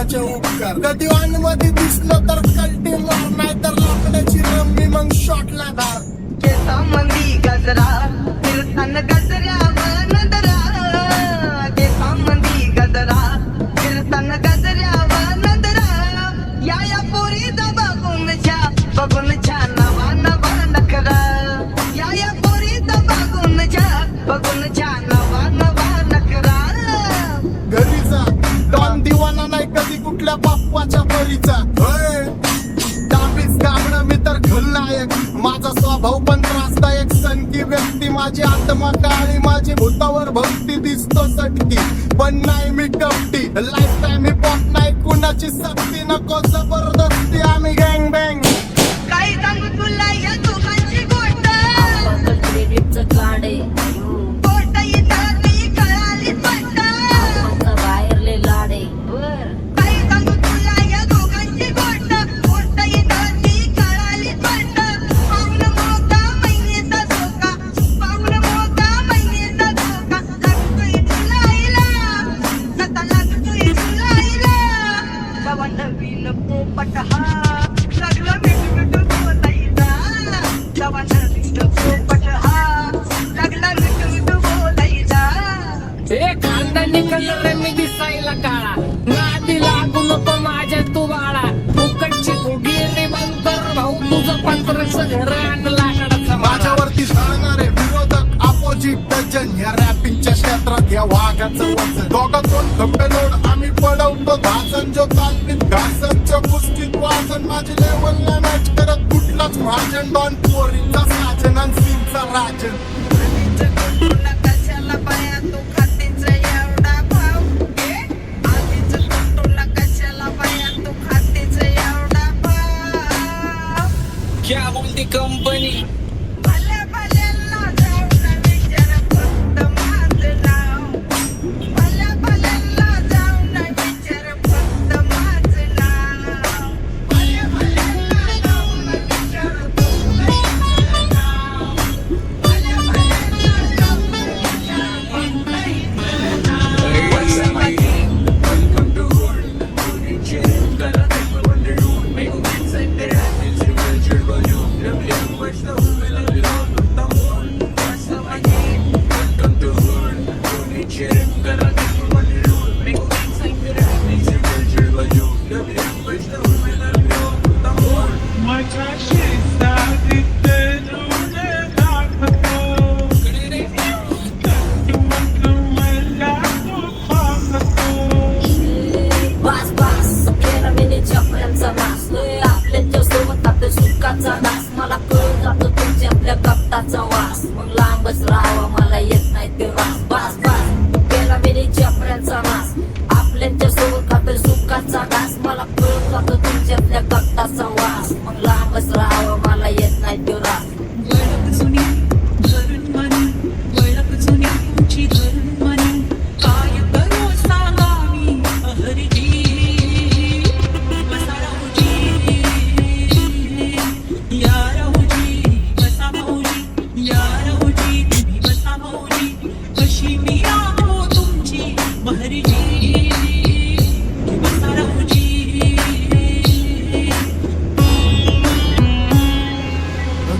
कोणाचे उपकार. कधी ऑन मध्ये दिसलं तर कल्टी मार, नाही तर लाकडाची रंबी मग शॉटला धार. केसांमंदी गजरा फिरताना गजऱ्यावर नजरा, केसांमंदी गजरा फिरताना गजऱ्यावर नजरा. या पोरीचा बघून छा नवा नवा नखरा. या पोरीचा बघून छा नवा नवा नखरा. घरीचा डॉन दिवाना नाही कधी कुठल्या बाप्पाच्या परीचा. डाबीस गाबडं मी तर खलनायक, माझा स्वभाव पण त्रासदायक. सनकी व्यक्ती माझी आत्मा काळी, माझी भूतावर भक्ती दिसतो सटकी, पण नाही मी कपटी. लाईफ टाइम ही पॉट नाही कुणाची सक्ती, नको जबरदस्ती आम्ही गँग बँग. काही सांगू तुला या दोघांची गोष्ट, क्रेडिटचं कार्ड आहे गोष्ट इथं नाही कळाली स्पष्ट. बाहेरले लाड आहे. काही सांगू तुला या दोघांची गोष्ट, गोष्ट इथं नाही कळाली स्पष्ट. पाऊल मोठा महिनेचा धोका, पाऊल मोठा महिनेचा धोका. लागतोय तुला सता लागतोय तुला जवा नवीन पोपट हा लागला मिठ बोलायचा. जवा नवीन पोपट हा लागला मिठ बोलायचा. एक खानदानी कलर मी दिसायला काळा, नादी लागू नको माझ्या तू बाळा. फुकटची फुगीरी बंद कर भाऊ, तुझं पत्रचं घर आण लाकडाचा माळा. माझ्यावरती जाणारे विरोधक अपोजिट डझन, या रॅपिंगच्या क्षेत्रात या वाघाचं वजन. दोघातून खंबे लोड आम्ही पडवतो धासन, जो तालमीत घासनच्या कुस्तीत वाजन. माझी लेवल नाही मॅच करत कुठलाच भाजन, डॉन पोरीचा साजन आणि सीनचा राजन. तुला कशाला बाया तू खातीच एवढा भाव. आधीच तुला कशाला बाया तू खातीच एवढा भाव. क्या बोलती कंपनी, भल्या भल्यांना जाऊन विचार फक्त माझं नाव. भल्या भल्यांना जाऊन विचार फक्त माझं नाव. भल्या भल्यांना जाऊन विचार फक्त माझं नाव. भल्या भल्यांना जाऊन विचार फक्त माझं नाव. माझ्या शेजारी तरुण दाखवतो, मग मला तो पाहतो. वास वास केला मी चपऱ्यांचा वास. आपल्याच्या सोबत आपल्या सुखाचा दास. मला कळून जातो तुमच्या आपल्या कपटाचा वास, मग लांबच राहावा मला येत नाही ते वास. वास वास केला मी चपऱ्यांचा वास. आपल्याच्या सोबत आपल्या सुखाचा दास. मला कळून जातो तुमच्या आपल्या कपटाचा वास, मग लांबच राहावा मला येत नाही ते वास. वळख जुनी धरून मानी, वळख जुनी तुमची धरून मानी. काय करू सांगा मी हरजी, बसा राहूजी, या राहूजी, बसा भाऊजी, या राहूजी, तुम्ही बसा भाऊजी. कशी मी राहू तुमची महरजी, बसा राहूजी.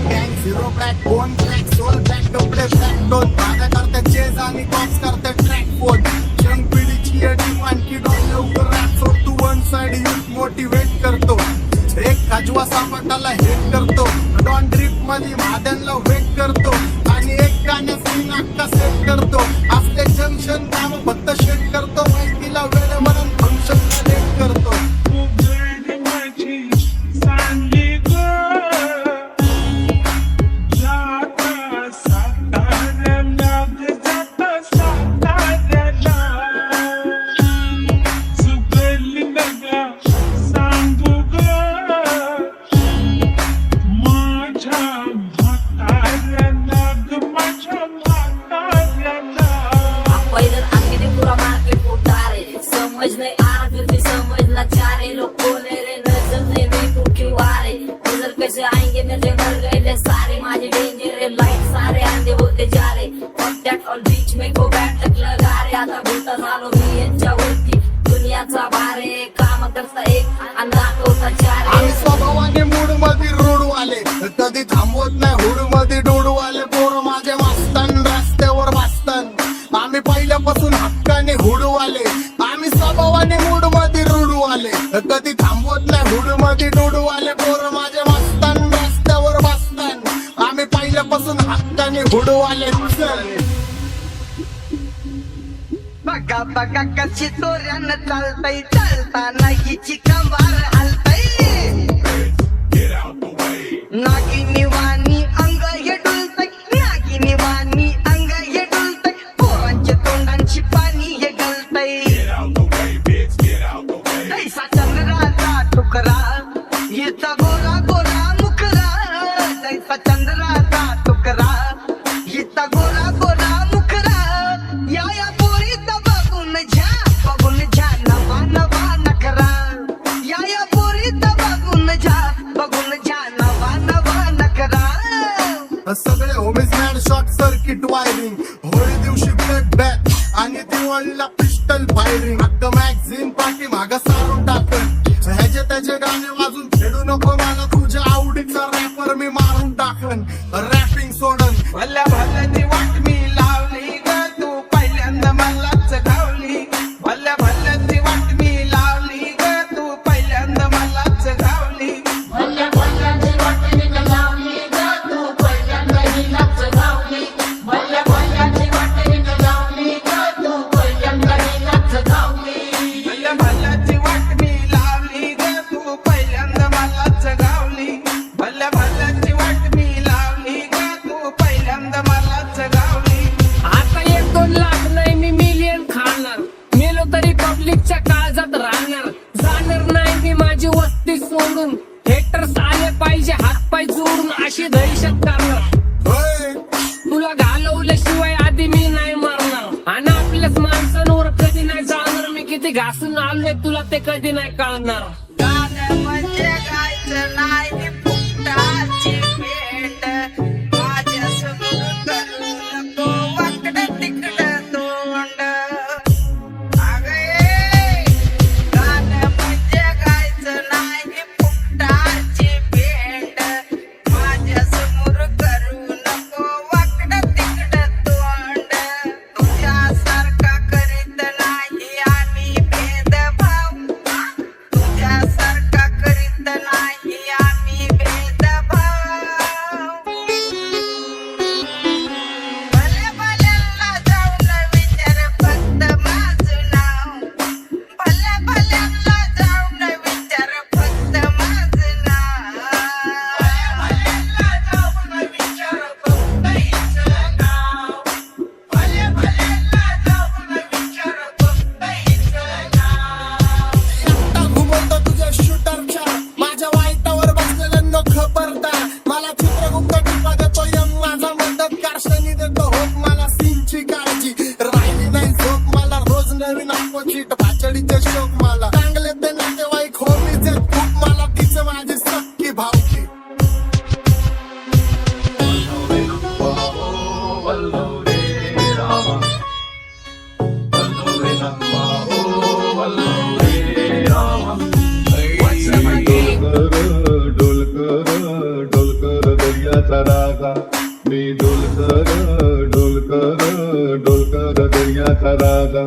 गँग zero black phone track soul back डोपडे ब्लॅक डोन. माझ्या करते चेज आणि कॉप्स करते ट्रॅक फोन. जंग पिढीची येडी आणखी डॉन लवकर रॅप सोड. तू वन साइड युथ मोटिवेट करतो, एक खाजवा सापटाला हेट करतो. डॉन ड्रिप मध्ये महाद्यांना वेट करतो, आणि एक गाण्या सीन अक्का सेट करतो. असले जंक्शन काम फक्त शेट करतो, माहितीला वेळ म्हणून फंक्शनला लेट करतो. उघड माझी सांगली गं, जाता साताऱ्याला ग, जाता साताऱ्याला. चुकली नका सांगू गं, माझ्या म्हाताऱ्याला ग, माझ्या म्हाताऱ्याला. पहिलं आखिरी पुरा मार्केट उतारे. समज नाही आरती समजला चारे. लोग बोले रे नजर नहीं मैं कुकी वारे. नजर कैसे आएंगे मेरे घर गए सारे. माझे डेंजर रे लाइट सारे आंधे होते जा रे. कॉन्टॅक्ट ऑल बीच में को बैठक लगा रे. आता भूत झालो मी यांच्यावरती दुनियाचा भारे. काम काउंटरचा एक आणि दाखवता चार आम्ही स्वभावाने मूड मध्ये रुडू आले कधी थांबवत नाही हुड मध्ये डोडू आले पोर माझे वाचतान रस्त्यावर वाचतान आम्ही पहिल्यापासून हक्काने हुडू आले आम्ही स्वभावाने मूड मध्ये रुडू आले कधी थांबवत नाही हुड मध्ये डोडू आले पोर माझे वाचतान रस्त्यावर वाचतान आम्ही पहिल्यापासून हक्काने हुडू आले बघा बघा कशी दोऱ्यानं चालतय चालताना हिची कंबार हलतय नागिनी वाणी अंग हे डुलतय नागिनी वाणी अंग हे डुलतय पोरांच्या तोंडांची पाणी हे गलतय तैसा चंद्राचा तुकरा हिचा गोरा गोरा मुखरा तैसा चंद्राचा तुकरा हिचा गोरा गोरा मुखरा या पोरीचा बघून झा नवा नवा नखरा या पोरीचा बघून झा नवा नवा नखरा सगळे homies man short circuit wiring Holi दिवशी ब्लड बॅक आणि दिवाळीला पिस्टल फायरिंग हक्क मॅगझिन पाठी माग सारून टाकन ह्याचे त्याचे गाणे वाजून खेळू नको मला तुझ्या आवडीचा रॅपर मी मारून टाकन रॅपिंग सोडन भल्या भल्याची वाट मी लावली ग तू पहिल्यांदा मलाच घावली भल्या भल्याची वाट मी लावली ग तू पहिल्यांदा मलाच घावली भल्या भल्याची वाटणी लावली ग तू पहिल्यांदा हिलाच घावली भल्या भल्याची वाटणी लावली ग तू पहिल्यांदा हिलाच घावली भल्या भल्याची वाट मी लावली ग तू पहिल्यांदा मलाच घावली भल्या भल्याची वाट मी लावली ग तू पहिल्यांदा मलाच घावली आता 1-2 लाख नाही मी मिलियन खाणार मेलो तरी पब्लिकच्या काळजात राहणार जाणार नाही मी माझी वस्ती सोडून हेटर्स आले पाहिजे हातपाय जोडून अशी दहशत करणार होय तुला घालवल्याशिवाय आधी मी नाही मारणार आणि आपल्याच माणसांवर कधी नाही जाणार मी किती घासून आलोय तुला ते कधी नाही कळणार गाणं म्हणजे गायचं नाही फुकटाची भेट माझ्यासमोर करू नको वाकडं तिकडं तोंड अगं ये. गाणं म्हणजे गायचं नाही फुकटाची भेट माझ्यासमोर करू नको वाकडं तिकडं तोंड तुझ्यासारखा करीत नाही आम्ही भेदभाव तुझ्यासारखा करीत नाही आम्ही भेदभाव भल्या भल्यांना जाऊन विचार फक्त माझं नाव भल्या भल्यांना जाऊन विचार फक्त माझं नाव भल्या जाऊन विचार फक्त हिचं नाव भल्या भल्यांना जाऊन विचार फक्त हिचं नाव एकटा घुमवतो तुझ्या शूटरच्या माझ्या वाईटावर बसलेल्यांना खबरदार मला चित्रगुप्त टिपा देतो यम माझा मदत कारशनी देतो होप मला सीनची काळजी राहिली नाही झोप मला रोज नवीन अपोजिट भाचडीचे शोक मला चांगले ते नातेवाईक होमीचे खूप मला तिचं माझी सक्की भावकी डोलकर दर्याचा राजा मी डोलकर दर्याचा राजा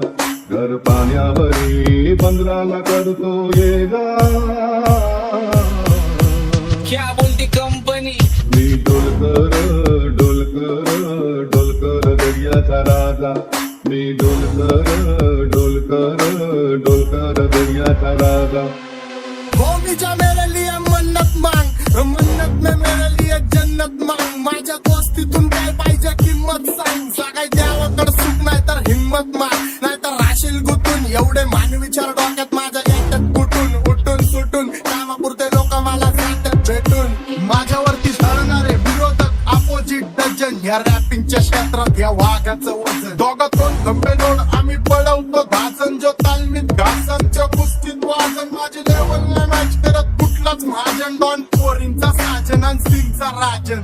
घर पाण्यावरी बंदराला करतो ये गा क्या बोलती कंपनी मी डोलकर दर्याचा राजा मी डोलकर दर्याचा राजा होमीच्या मेरे लिए मन्नत मांग मन्नत में मेरे लिए जन्नत मांग माझ्या दोस्तीतून काय पाहिजे किंमत सांग सगळ्या देवाकडे सुख नाही तर हिंमत माग नाही तर राशील गुतून एवढे मानविचार डोक्यात माझ्या एकट्यात कुठून उठून सुटून कामापुरते लोक मला जातात भेटून माझ्यावरती झळणारे विरोधक अपोजिट डझन या रॅपिंगच्या क्षेत्रात या वाघाचं वजन दोघातून खंबे लोड आम्ही पळवतो घासन जो तालमीत घासांच्या कुस्तीत वाजन माझी लेवल नाही मॅच करत कुठलाच महाजन डॉन पोरींचा साजन आणि सिंगचा राजन